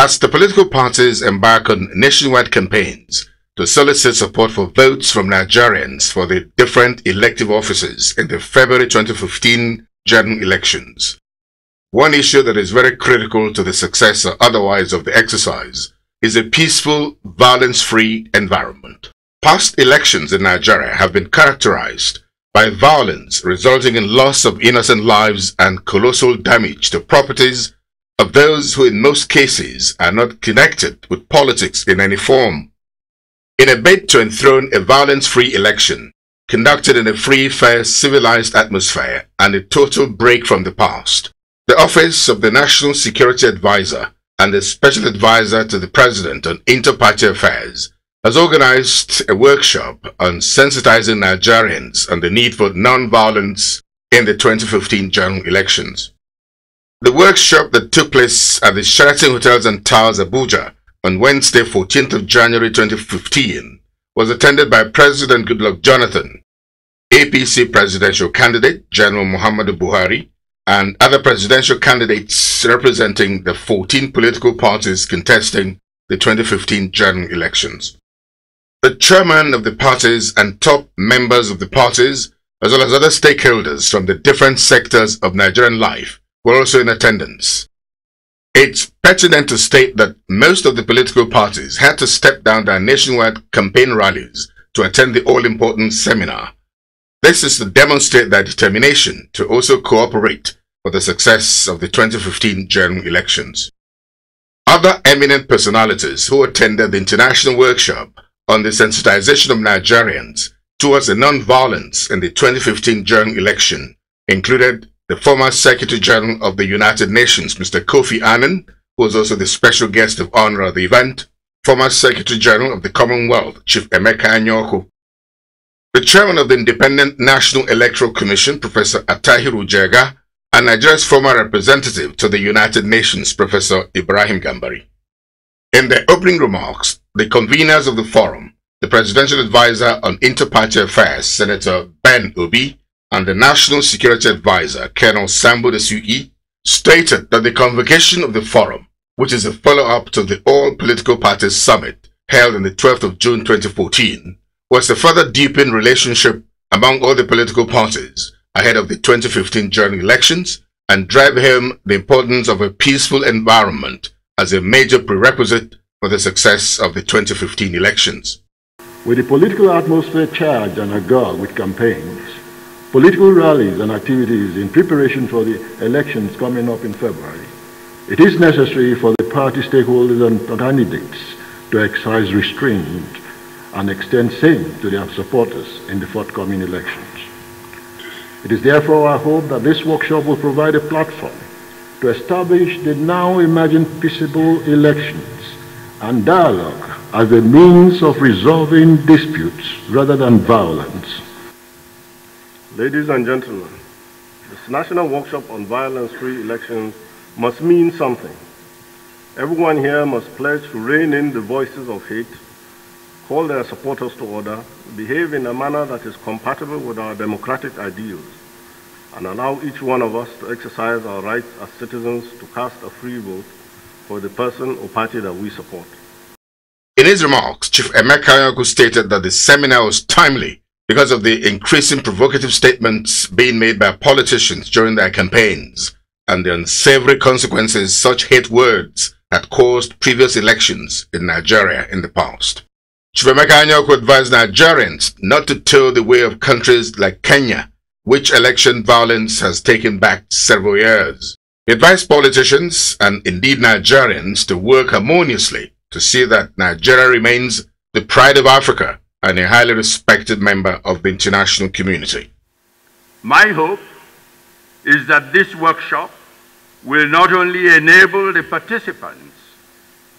As the political parties embark on nationwide campaigns to solicit support for votes from Nigerians for the different elective offices in the February 2015 general elections, one issue that is very critical to the success or otherwise of the exercise is a peaceful, violence-free environment. Past elections in Nigeria have been characterized by violence resulting in loss of innocent lives and colossal damage to properties of those who in most cases are not connected with politics in any form. In a bid to enthrone a violence-free election conducted in a free, fair, civilized atmosphere and a total break from the past, the Office of the National Security Advisor and the Special Advisor to the President on Inter-Party Affairs has organized a workshop on sensitizing Nigerians on the need for non-violence in the 2015 general elections. The workshop that took place at the Sheraton Hotels and Towers, Abuja on Wednesday, 14th of January 2015 was attended by President Goodluck Jonathan, APC presidential candidate General Muhammadu Buhari, and other presidential candidates representing the 14 political parties contesting the 2015 general elections. The chairman of the parties and top members of the parties, as well as other stakeholders from the different sectors of Nigerian life, were also in attendance. It's pertinent to state that most of the political parties had to step down their nationwide campaign rallies to attend the all-important seminar. This is to demonstrate their determination to also cooperate for the success of the 2015 general elections. Other eminent personalities who attended the international workshop on the sensitization of Nigerians towards the non-violence in the 2015 general election included the former Secretary General of the United Nations, Mr. Kofi Annan, who was also the special guest of honor at the event, former Secretary General of the Commonwealth, Chief Emeka Anyaoku, the Chairman of the Independent National Electoral Commission, Professor Atahiru Jega, and Nigeria's former representative to the United Nations, Professor Ibrahim Gambari. In their opening remarks, the conveners of the forum, the Presidential Advisor on Inter-Party Affairs, Senator Ben Obi, and the National Security Advisor, Colonel Sambo Desuki, stated that the convocation of the forum, which is a follow-up to the All Political Parties Summit held on the 12th of June 2014, was to further deepen relationship among all the political parties ahead of the 2015 general elections and drive home the importance of a peaceful environment as a major prerequisite for the success of the 2015 elections. With the political atmosphere charged and agog with campaigns, political rallies and activities in preparation for the elections coming up in February, it is necessary for the party stakeholders and candidates to exercise restraint and extend same to their supporters in the forthcoming elections. It is therefore our hope that this workshop will provide a platform to establish the now emerging peaceable elections and dialogue as a means of resolving disputes rather than violence. Ladies and gentlemen, this national workshop on violence-free elections must mean something. Everyone here must pledge to rein in the voices of hate, call their supporters to order, behave in a manner that is compatible with our democratic ideals, and allow each one of us to exercise our rights as citizens to cast a free vote for the person or party that we support. In his remarks, Chief Emeka Anyaoku stated that the seminar was timely because of the increasing provocative statements being made by politicians during their campaigns and the unsavory consequences such hate words had caused previous elections in Nigeria in the past. Chief Emeka Anyaoku advised Nigerians not to toe the way of countries like Kenya, which election violence has taken back several years. He advised politicians and indeed Nigerians to work harmoniously to see that Nigeria remains the pride of Africa and a highly respected member of the international community. My hope is that this workshop will not only enable the participants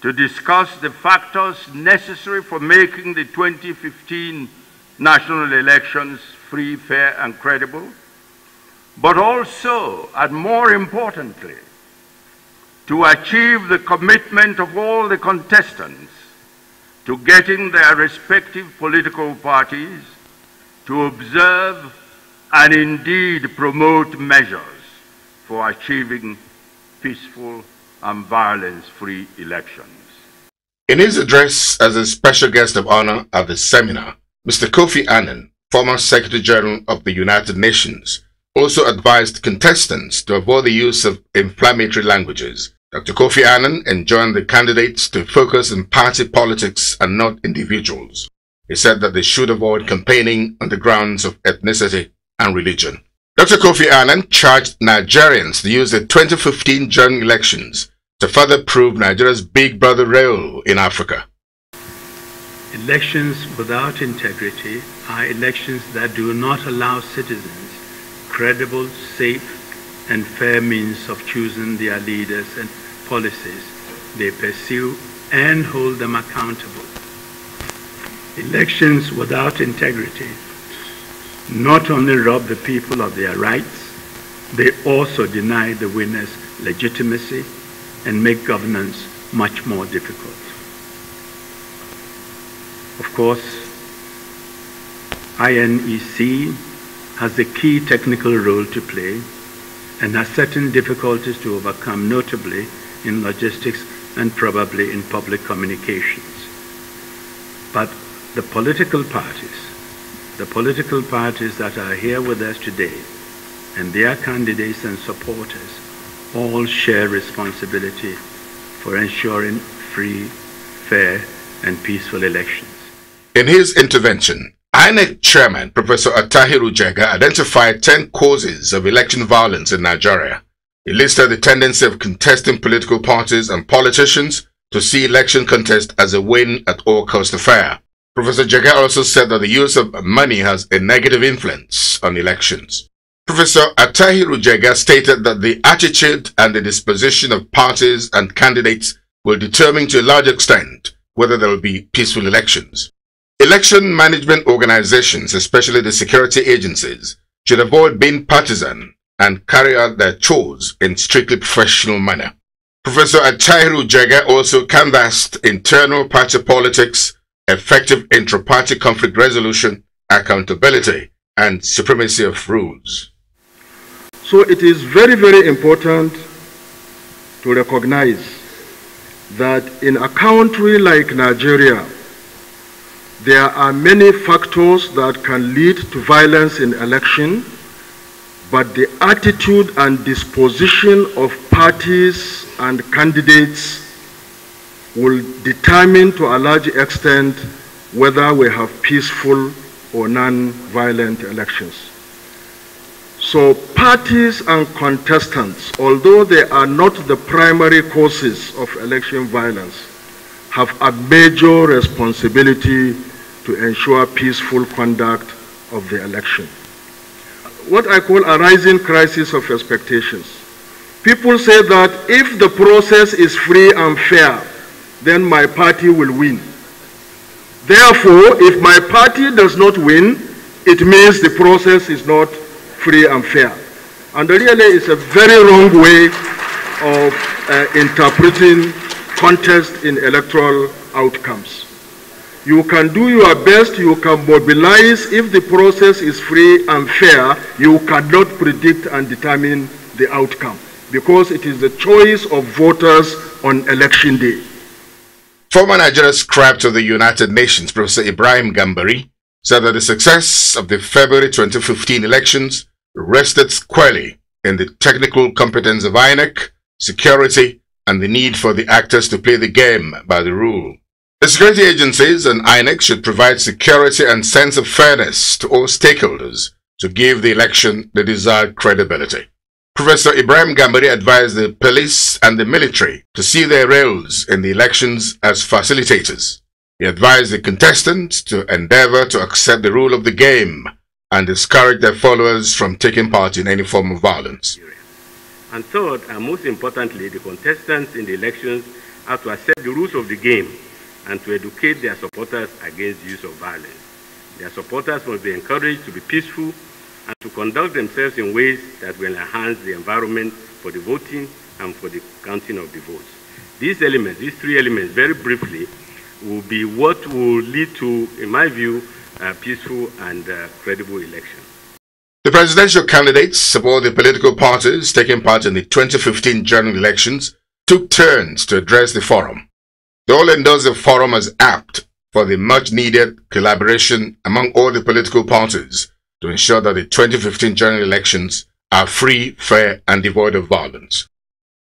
to discuss the factors necessary for making the 2015 national elections free, fair, and credible, but also, and more importantly, to achieve the commitment of all the contestants to getting their respective political parties to observe and indeed promote measures for achieving peaceful and violence-free elections. In his address as a special guest of honor at the seminar, Mr. Kofi Annan, former Secretary General of the United Nations, also advised contestants to avoid the use of inflammatory languages. Dr. Kofi Annan enjoined the candidates to focus on party politics and not individuals. He said that they should avoid campaigning on the grounds of ethnicity and religion. Dr. Kofi Annan charged Nigerians to use the 2015 general elections to further prove Nigeria's big brother role in Africa. Elections without integrity are elections that do not allow citizens credible, safe, and fair means of choosing their leaders and policies they pursue and hold them accountable. Elections without integrity not only rob the people of their rights, they also deny the winners legitimacy and make governance much more difficult. Of course, INEC has a key technical role to play and has certain difficulties to overcome, notably in logistics and probably in public communications. But the political parties that are here with us today and their candidates and supporters all share responsibility for ensuring free, fair, and peaceful elections. In his intervention, INEC Chairman Professor Attahiru Jega identified 10 causes of election violence in Nigeria. He listed the tendency of contesting political parties and politicians to see election contest as a win at all cost affair. Professor Jega also said that the use of money has a negative influence on elections. Professor Attahiru Jega stated that the attitude and the disposition of parties and candidates will determine to a large extent whether there will be peaceful elections. Election management organizations, especially the security agencies, should avoid being partisan and carry out their chores in strictly professional manner. Professor Attahiru Jega also canvassed internal party politics, effective intra-party conflict resolution, accountability, and supremacy of rules. So it is very, very important to recognize that in a country like Nigeria, there are many factors that can lead to violence in election, but the attitude and disposition of parties and candidates will determine to a large extent whether we have peaceful or non-violent elections. So parties and contestants, although they are not the primary causes of election violence, have a major responsibility to ensure peaceful conduct of the election. What I call a rising crisis of expectations. People say that if the process is free and fair, then my party will win. Therefore, if my party does not win, it means the process is not free and fair. And really it's a very wrong way of interpreting contest in electoral outcomes. You can do your best, you can mobilize. If the process is free and fair, you cannot predict and determine the outcome because it is the choice of voters on election day. Former Nigeria scribe to the United Nations, Professor Ibrahim Gambari, said that the success of the February 2015 elections rested squarely in the technical competence of INEC, security, and the need for the actors to play the game by the rule. The security agencies and INEC should provide security and sense of fairness to all stakeholders to give the election the desired credibility. Professor Ibrahim Gambari advised the police and the military to see their roles in the elections as facilitators. He advised the contestants to endeavor to accept the rule of the game and discourage their followers from taking part in any form of violence. And third, and most importantly, the contestants in the elections have to accept the rules of the game and to educate their supporters against the use of violence. Their supporters must be encouraged to be peaceful and to conduct themselves in ways that will enhance the environment for the voting and for the counting of the votes. These elements, these three elements, very briefly, will be what will lead to, in my view, a peaceful and credible election. The presidential candidates of all the political parties taking part in the 2015 general elections took turns to address the forum. They all endorsed the forum as apt for the much-needed collaboration among all the political parties to ensure that the 2015 general elections are free, fair, and devoid of violence.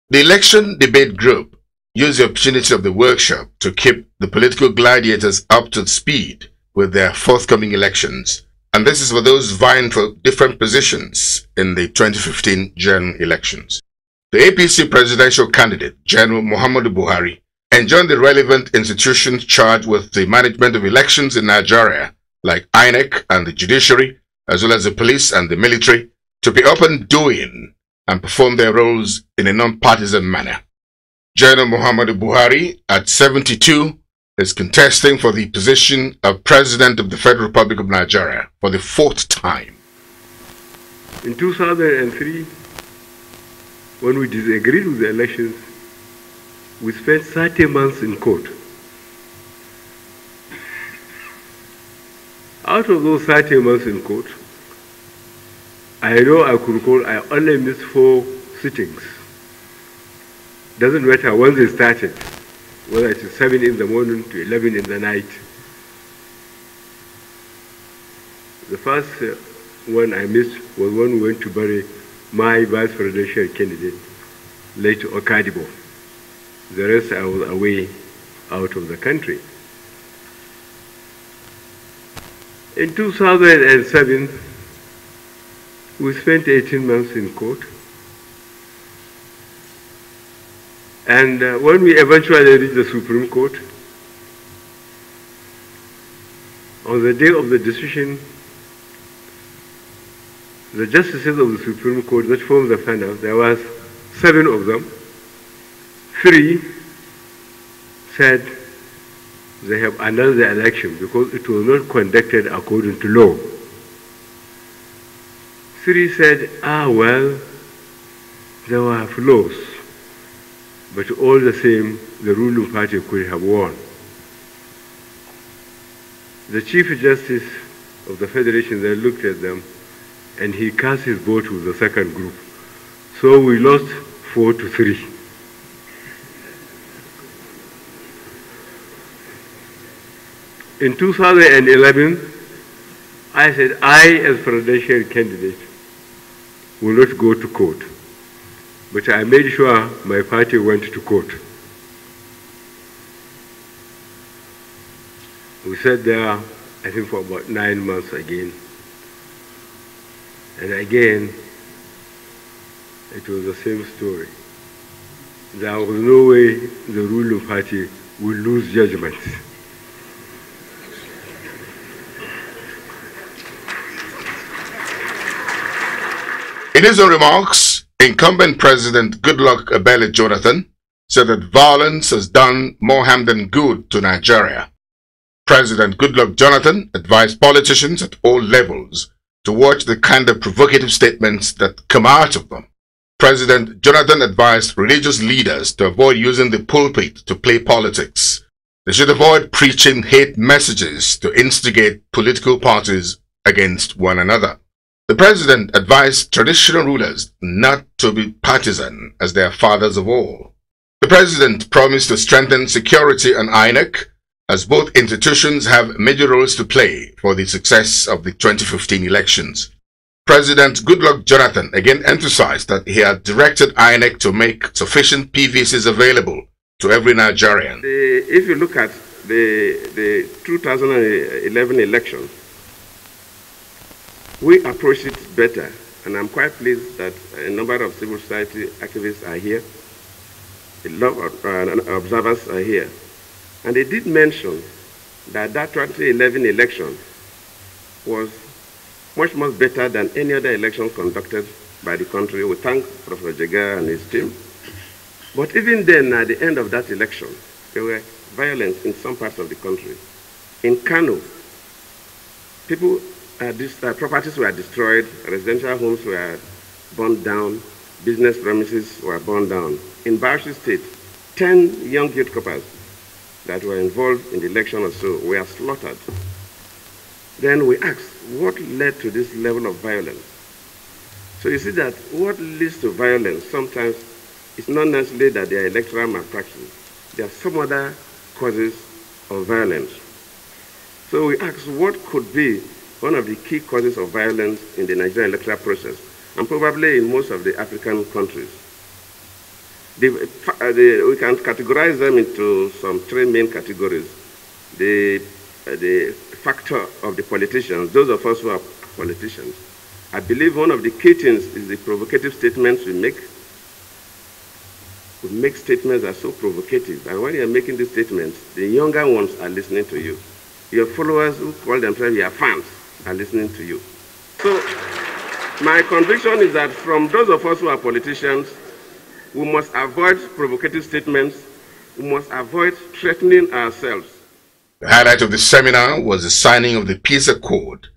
The election debate group used the opportunity of the workshop to keep the political gladiators up to speed with their forthcoming elections, and this is for those vying for different positions in the 2015 general elections. The APC presidential candidate, General Muhammadu Buhari, enjoined the relevant institutions charged with the management of elections in Nigeria, like INEC and the judiciary, as well as the police and the military, to be up and doing and perform their roles in a non-partisan manner. General Muhammadu Buhari, at 72, is contesting for the position of President of the Federal Republic of Nigeria for the 4th time. In 2003, when we disagreed with the elections, we spent 30 months in court. Out of those 30 months in court, I know I could recall I only missed 4 sittings. Doesn't matter when they started, whether it is 7 in the morning to 11 in the night. The first one I missed was when we went to bury my vice presidential candidate, late Okadibo. The rest I was away out of the country. In 2007, we spent 18 months in court. And when we eventually reached the Supreme Court, on the day of the decision, the justices of the Supreme Court that formed the panel, there was 7 of them. 3 said they have annulled the election because it was not conducted according to law. 3 said, well, there were flaws, but all the same, the ruling party could have won. The Chief Justice of the Federation then looked at them and he cast his vote with the second group. So we lost 4-3. In 2011, I said, I, as presidential candidate, will not go to court. But I made sure my party went to court. We sat there, I think, for about 9 months again. And again, it was the same story. There was no way the ruling party would lose judgment. In his own remarks, incumbent President Goodluck Ebele Jonathan said that violence has done more harm than good to Nigeria. President Goodluck Jonathan advised politicians at all levels to watch the kind of provocative statements that come out of them. President Jonathan advised religious leaders to avoid using the pulpit to play politics. They should avoid preaching hate messages to instigate political parties against one another. The president advised traditional rulers not to be partisan as they are fathers of all. The president promised to strengthen security and INEC, as both institutions have major roles to play for the success of the 2015 elections. President Goodluck Jonathan again emphasized that he had directed INEC to make sufficient PVCs available to every Nigerian. If you look at the 2011 election, we approached it better, and I'm quite pleased that a number of civil society activists are here, a lot of observers are here. And they did mention that 2011 election was much better than any other election conducted by the country. We thank Professor Jega and his team. But even then, at the end of that election, there were violence in some parts of the country. In Kano, properties were destroyed, residential homes were burned down, business premises were burned down. In Bauchi State, 10 young youth couples that were involved in the election or so were slaughtered. Then we asked, what led to this level of violence? So you see that what leads to violence sometimes it's not necessarily that they are electoral malpractice. There are some other causes of violence. So we ask, what could be one of the key causes of violence in the Nigerian electoral process, and probably in most of the African countries? We can categorize them into some three main categories. The factor of the politicians, those of us who are politicians. I believe one of the key things is the provocative statements we make. We make statements that are so provocative, and when you're making these statements, the younger ones are listening to you. Your followers who call themselves your fans are listening to you. So my conviction is that from those of us who are politicians, we must avoid provocative statements. We must avoid threatening ourselves. The highlight of the seminar was the signing of the Peace Accord,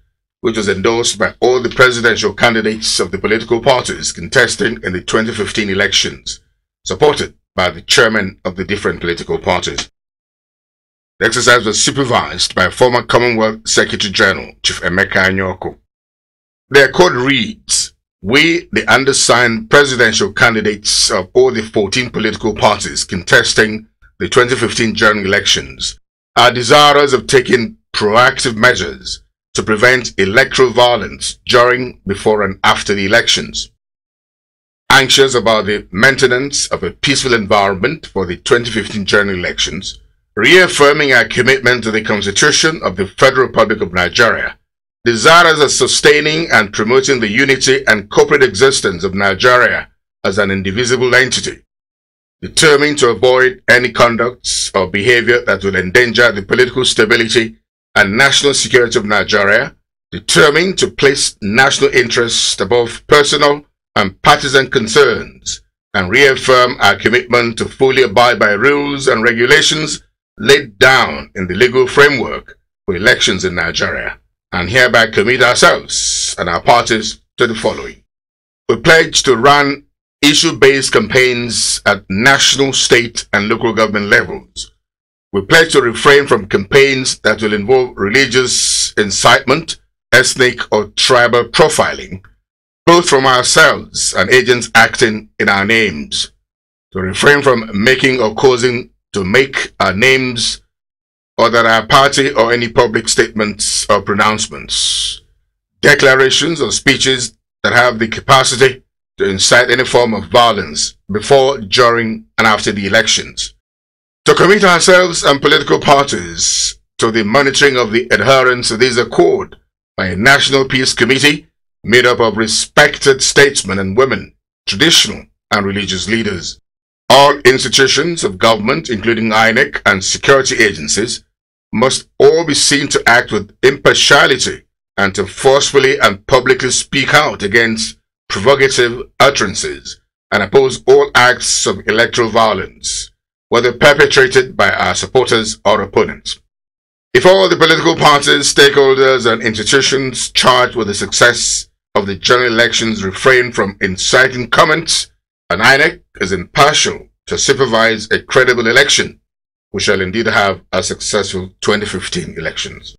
which was endorsed by all the presidential candidates of the political parties contesting in the 2015 elections, supported by the chairmen of the different political parties. The exercise was supervised by former Commonwealth Secretary General Chief Emeka Anyoko. The accord reads, "We, the undersigned presidential candidates of all the 14 political parties contesting the 2015 general elections, are desirous of taking proactive measures to prevent electoral violence during, before, and after the elections. Anxious about the maintenance of a peaceful environment for the 2015 general elections, reaffirming our commitment to the Constitution of the Federal Republic of Nigeria, desirous of sustaining and promoting the unity and corporate existence of Nigeria as an indivisible entity, determined to avoid any conducts or behavior that will endanger the political stability and national security of Nigeria, determined to place national interests above personal and partisan concerns, and reaffirm our commitment to fully abide by rules and regulations laid down in the legal framework for elections in Nigeria, and hereby commit ourselves and our parties to the following. We pledge to run issue-based campaigns at national, state, and local government levels. We pledge to refrain from campaigns that will involve religious incitement, ethnic or tribal profiling, both from ourselves and agents acting in our names. To refrain from making or causing to make our names or that our party or any public statements or pronouncements, declarations or speeches that have the capacity to incite any form of violence before, during, and after the elections. To commit ourselves and political parties to the monitoring of the adherence to this accord by a National Peace Committee made up of respected statesmen and women, traditional and religious leaders. All institutions of government, including INEC and security agencies, must all be seen to act with impartiality and to forcefully and publicly speak out against provocative utterances and oppose all acts of electoral violence, whether perpetrated by our supporters or opponents. If all the political parties, stakeholders, and institutions charged with the success of the general elections refrain from inciting comments, and INEC is impartial to supervise a credible election, we shall indeed have a successful 2015 elections.